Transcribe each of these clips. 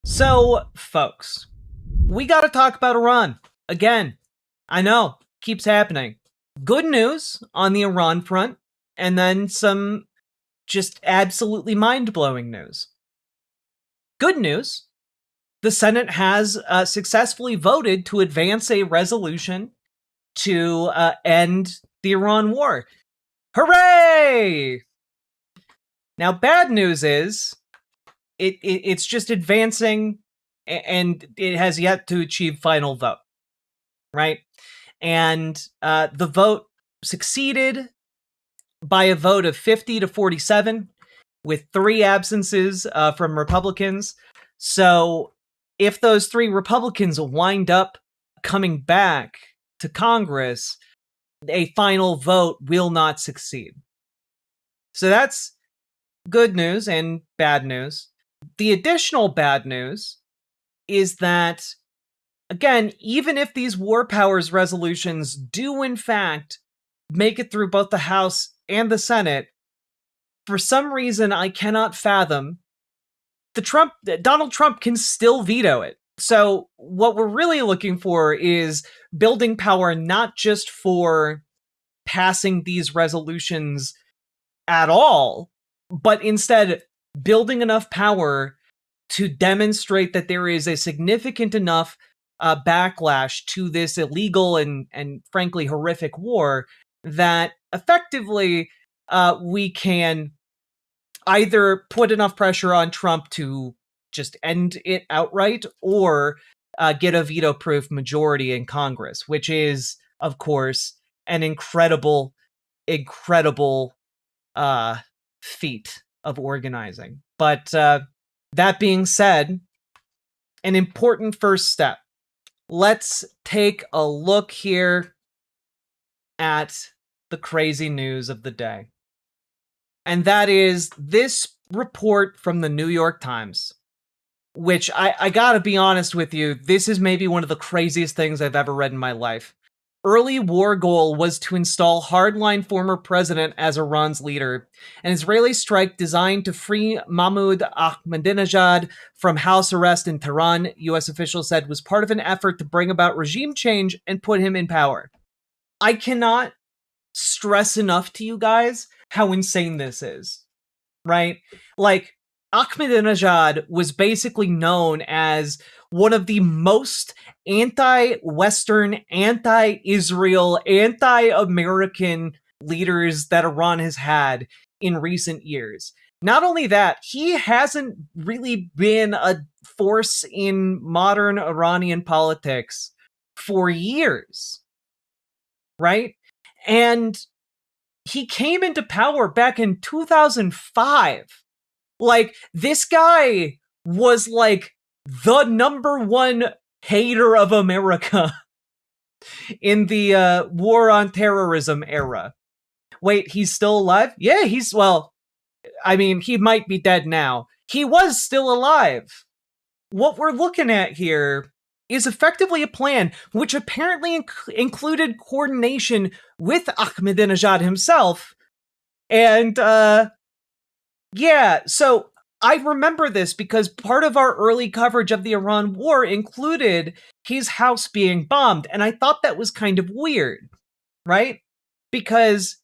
So, folks, we got to talk about Iran again. I know, keeps happening. Good news on the Iran front, and then some just absolutely mind-blowing news. Good news, the Senate has successfully voted to advance a resolution to end the Iran war. Hooray! Now, bad news is it's just advancing, and it has yet to achieve final vote, right? And the vote succeeded by a vote of 50 to 47, with 3 absences from Republicans. So if those 3 Republicans wind up coming back to Congress, a final vote will not succeed. So that's good news and bad news. The additional bad news is that, again, even if these war powers resolutions do in fact make it through both the House and the Senate, for some reason I cannot fathom, Donald Trump can still veto it. So what we're really looking for is building power not just for passing these resolutions at all, but instead building enough power to demonstrate that there is a significant enough backlash to this illegal and frankly horrific war that effectively we can either put enough pressure on Trump to just end it outright, or get a veto-proof majority in Congress, which is, of course, an incredible feat of organizing. But that being said, an important first step. Let's take a look here at the crazy news of the day. And that is this report from the New York Times, which I gotta be honest with you, this is maybe one of the craziest things I've ever read in my life. Early war goal was to install hardline former president as Iran's leader. An Israeli strike designed to free Mahmoud Ahmadinejad from house arrest in Tehran, U.S. officials said, was part of an effort to bring about regime change and put him in power. I cannot stress enough to you guys how insane this is, right? Like, Ahmadinejad was basically known as one of the most anti-Western, anti-Israel, anti-American leaders that Iran has had in recent years. Not only that, he hasn't really been a force in modern Iranian politics for years, right? And he came into power back in 2005. Like, this guy was like the #1 hater of America in the war on terrorism era. Wait, he's still alive? Yeah, he might be dead now. He was still alive. What we're looking at here is effectively a plan which apparently included coordination with Ahmadinejad himself. And, yeah, so I remember this because part of our early coverage of the Iran war included his house being bombed, and I thought that was kind of weird, right? Because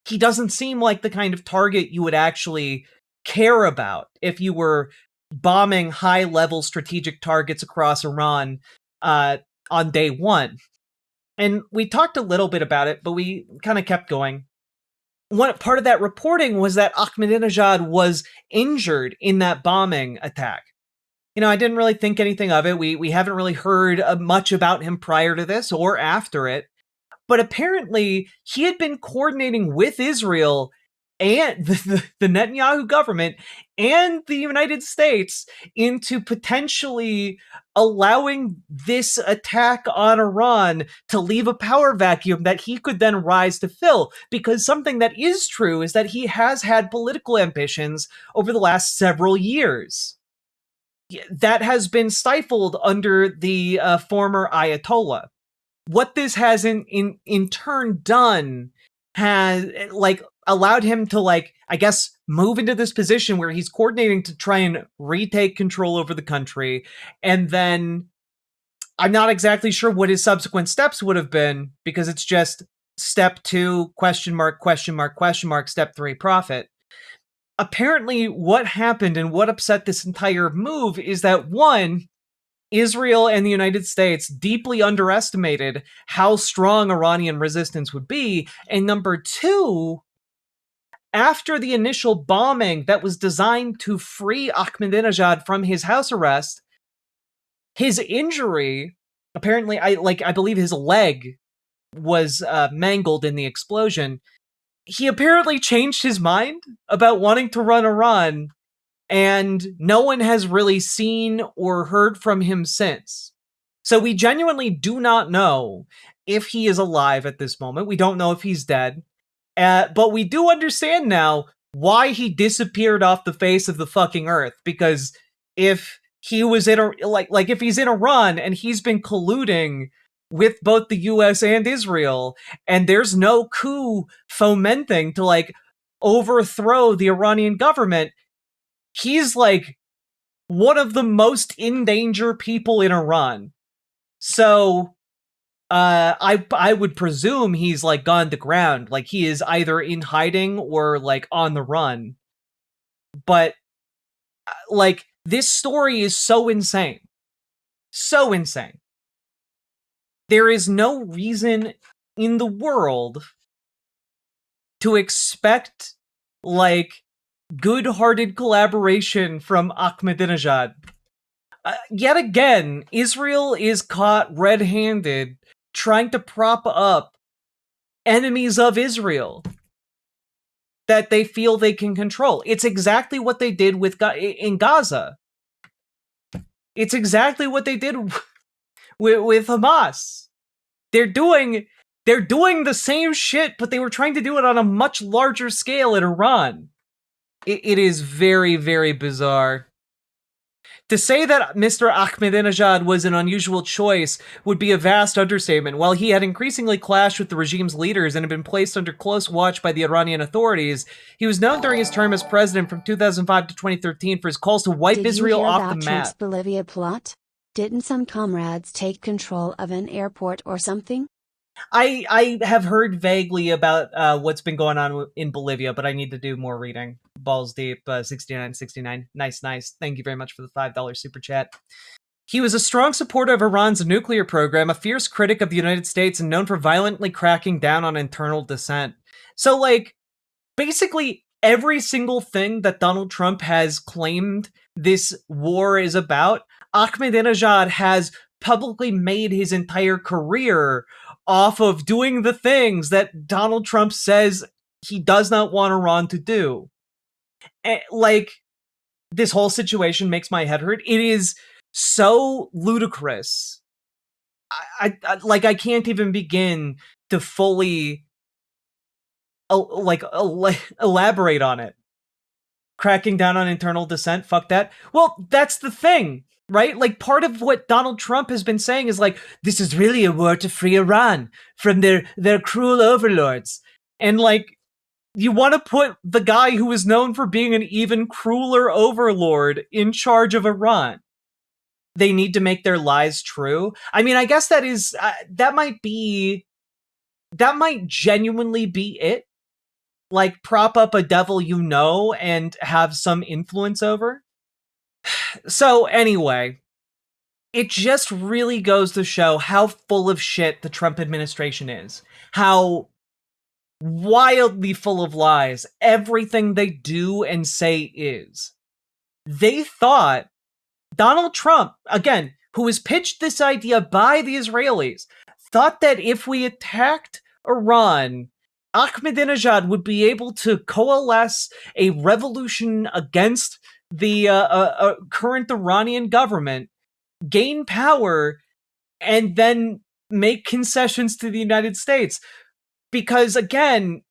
he doesn't seem like the kind of target you would actually care about if you were bombing high-level strategic targets across Iran on day one. And we talked a little bit about it, but we kind of kept going. One part of that reporting was that Ahmadinejad was injured in that bombing attack. You know, I didn't really think anything of it. We haven't really heard much about him prior to this or after it. But apparently, he had been coordinating with Israel and the Netanyahu government and the United States into potentially allowing this attack on Iran to leave a power vacuum that he could then rise to fill. Because something that is true is that he has had political ambitions over the last several years. That has been stifled under the former Ayatollah. What this has in turn done has, like, allowed him to, like, I guess, move into this position where he's coordinating to try and retake control over the country. And then I'm not exactly sure what his subsequent steps would have been, because it's just step 2, question mark, question mark, question mark, step 3, profit. Apparently, what happened and what upset this entire move is that, one, Israel and the United States deeply underestimated how strong Iranian resistance would be. And number 2, after the initial bombing that was designed to free Ahmadinejad from his house arrest, his injury, apparently, I believe his leg was mangled in the explosion. He apparently changed his mind about wanting to run Iran, and no one has really seen or heard from him since. So we genuinely do not know if he is alive at this moment. We don't know if he's dead. But we do understand now why he disappeared off the face of the fucking earth. Because if he was in if he's in Iran and he's been colluding with both the US and Israel, and there's no coup fomenting to overthrow the Iranian government, he's one of the most in danger people in Iran. So I would presume he's gone to ground. He is either in hiding or on the run. But this story is so insane. So insane. There is no reason in the world to expect good-hearted collaboration from Ahmadinejad. Yet again, Israel is caught red-handed trying to prop up enemies of Israel that they feel they can control. It's exactly what they did in Gaza. It's exactly what they did with Hamas. They're doing the same shit, but they were trying to do it on a much larger scale in Iran. It is very, very bizarre. To say that Mr. Ahmadinejad was an unusual choice would be a vast understatement. While he had increasingly clashed with the regime's leaders and had been placed under close watch by the Iranian authorities, he was known during his term as president from 2005 to 2013 for his calls to wipe Israel off the map. Trump's Bolivia plot? Didn't some comrades take control of an airport or something? I have heard vaguely about what's been going on in Bolivia, but I need to do more reading. Balls deep, 6969. Nice. Thank you very much for the $5 super chat. He was a strong supporter of Iran's nuclear program, a fierce critic of the United States, and known for violently cracking down on internal dissent. So, basically every single thing that Donald Trump has claimed this war is about, Ahmadinejad has publicly made his entire career off of doing the things that Donald Trump says he does not want Iran to do. And, this whole situation makes my head hurt. It is so ludicrous. I can't even begin to fully elaborate on it. Cracking down on internal dissent, fuck that. Well, that's the thing, right? Part of what Donald Trump has been saying is this is really a war to free Iran from their cruel overlords. And you want to put the guy who is known for being an even crueler overlord in charge of Iran. They need to make their lies true. I mean, I guess that might genuinely be it. Prop up a devil and have some influence over. So anyway, it just really goes to show how full of shit the Trump administration is. How wildly full of lies everything they do and say is. They thought Donald Trump, again, who was pitched this idea by the Israelis, thought that if we attacked Iran, Ahmadinejad would be able to coalesce a revolution against the current Iranian government, gain power, and then make concessions to the United States. Because, again,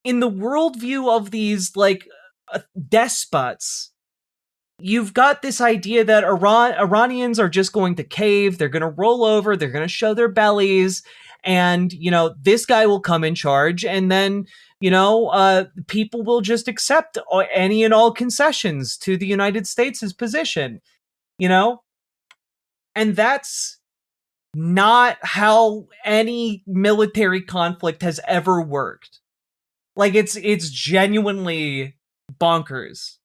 in the worldview of these, despots, you've got this idea that Iranians are just going to cave, they're going to roll over, they're going to show their bellies, and, this guy will come in charge, and then People will just accept any and all concessions to the United States' position, and that's not how any military conflict has ever worked. Like, it's genuinely bonkers.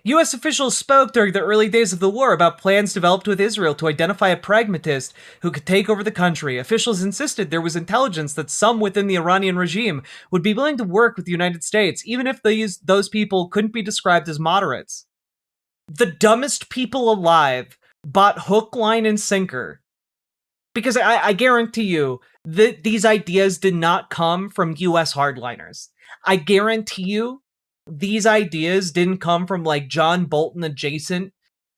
U.S. officials spoke during the early days of the war about plans developed with Israel to identify a pragmatist who could take over the country. Officials insisted there was intelligence that some within the Iranian regime would be willing to work with the United States, even if those people couldn't be described as moderates. The dumbest people alive bought hook, line, and sinker. Because I guarantee you that these ideas did not come from US hardliners. I guarantee you these ideas didn't come from like John Bolton adjacent,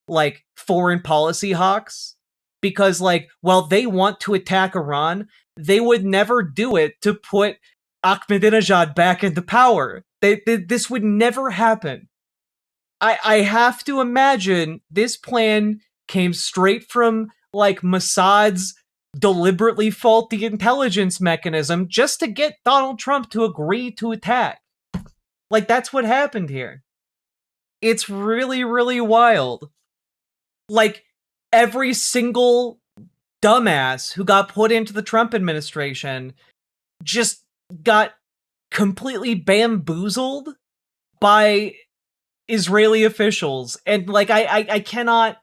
like foreign policy hawks. Because while they want to attack Iran, they would never do it to put Ahmadinejad back into power. This would never happen. I have to imagine this plan came straight from Mossad's deliberately faulty intelligence mechanism just to get Donald Trump to agree to attack. That's what happened here. It's really, really wild. Every single dumbass who got put into the Trump administration just got completely bamboozled by Israeli officials. And I cannot...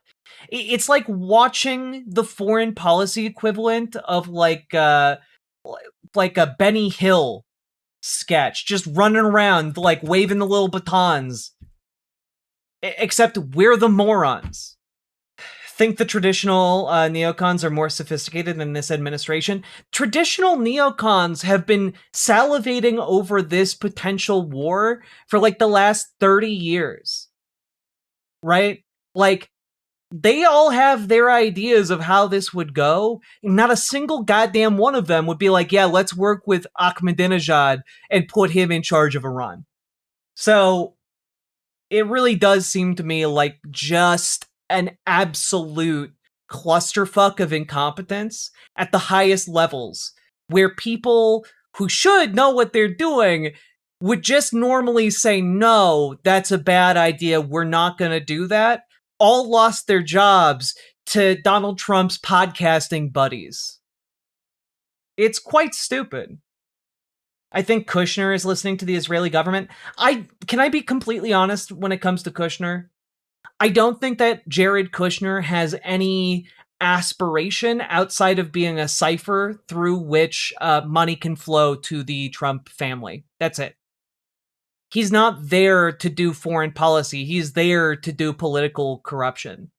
It's like watching the foreign policy equivalent of a Benny Hill sketch, just running around waving the little batons. Except we're the morons. Think the traditional neocons are more sophisticated than this administration? Traditional neocons have been salivating over this potential war for the last 30 years. Right? They all have their ideas of how this would go, and not a single goddamn one of them would be yeah, let's work with Ahmadinejad and put him in charge of Iran. So, it really does seem to me like just an absolute clusterfuck of incompetence at the highest levels, where people who should know what they're doing would just normally say, no, that's a bad idea, we're not gonna do that, all lost their jobs to Donald Trump's podcasting buddies. It's quite stupid. I think Kushner is listening to the Israeli government. Can I be completely honest when it comes to Kushner? I don't think that Jared Kushner has any aspiration outside of being a cipher through which money can flow to the Trump family. That's it. He's not there to do foreign policy. He's there to do political corruption.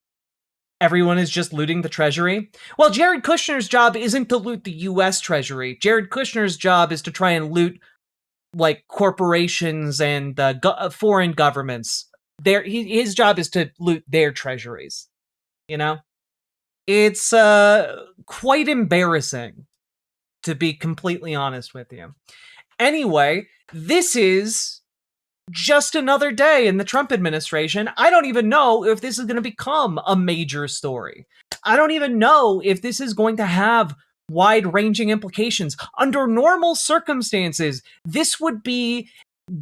Everyone is just looting the treasury. Well, Jared Kushner's job isn't to loot the US treasury. Jared Kushner's job is to try and loot corporations and foreign governments. His job is to loot their treasuries. It's quite embarrassing, to be completely honest with you. Anyway, this is just another day in the Trump administration. I don't even know if this is going to become a major story. I don't even know if this is going to have wide-ranging implications. Under normal circumstances, this would be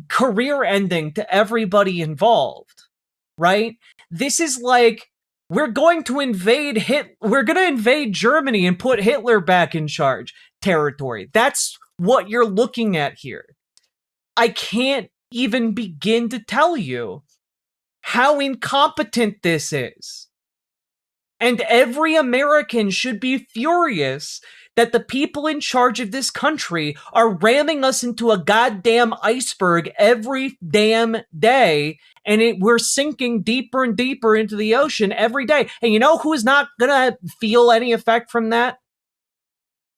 career-ending to everybody involved, right? This is we're going to invade Germany and put Hitler back in charge territory. That's what you're looking at here. I can't even begin to tell you how incompetent this is. And every American should be furious that the people in charge of this country are ramming us into a goddamn iceberg every damn day, and we're sinking deeper and deeper into the ocean every day. And you know who's not gonna feel any effect from that?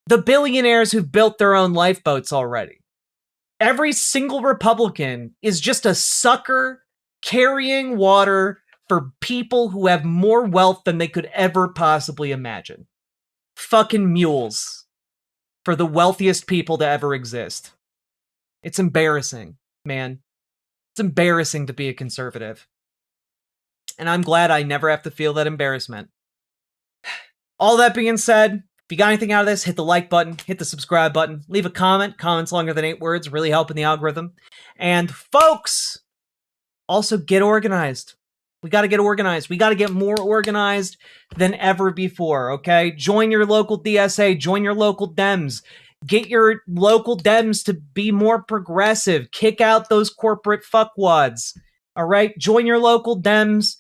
The billionaires who've built their own lifeboats already. Every single Republican is just a sucker carrying water for people who have more wealth than they could ever possibly imagine. Fucking mules for the wealthiest people to ever exist. It's embarrassing, man. It's embarrassing to be a conservative. And I'm glad I never have to feel that embarrassment. All that being said, if you got anything out of this, hit the like button, hit the subscribe button, leave a comment. Comments longer than 8 words really helping the algorithm. And folks, also get organized. We got to get organized. We got to get more organized than ever before, okay? Join your local DSA. Join your local Dems. Get your local Dems to be more progressive. Kick out those corporate fuckwads, all right? Join your local Dems.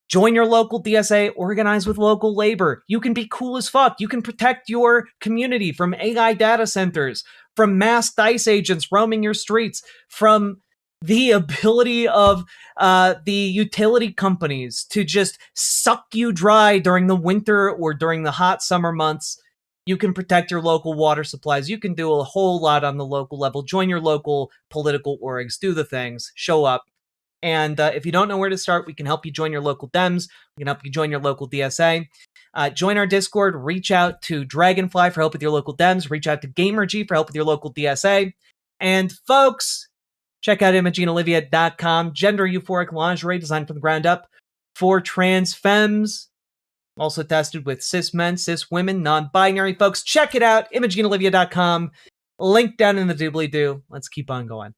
Join your local DSA. Organize with local labor. You can be cool as fuck. You can protect your community from AI data centers, from mass DICE agents roaming your streets, from the ability of the utility companies to just suck you dry during the winter or during the hot summer months. You can protect your local water supplies. You can do a whole lot on the local level. Join your local political orgs. Do the things. Show up. And if you don't know where to start, we can help you join your local Dems. We can help you join your local DSA. Join our Discord. Reach out to Dragonfly for help with your local Dems. Reach out to GamerG for help with your local DSA. And folks, check out ImogeneOlivia.com. Gender euphoric lingerie designed from the ground up for trans femmes. Also tested with cis men, cis women, non-binary folks. Check it out. ImogeneOlivia.com. Link down in the doobly-doo. Let's keep on going.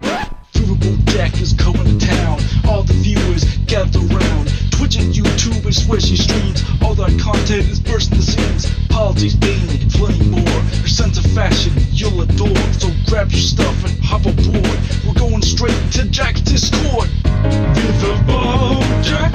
Riverboat Jack is coming to town. All the viewers gather round. Twitch and YouTube is where she streams. All that content is bursting the seams. Politics, gaming, and plenty more. Her sense of fashion you'll adore. So grab your stuff and hop aboard. We're going straight to Jack's Discord. Riverboat Jack.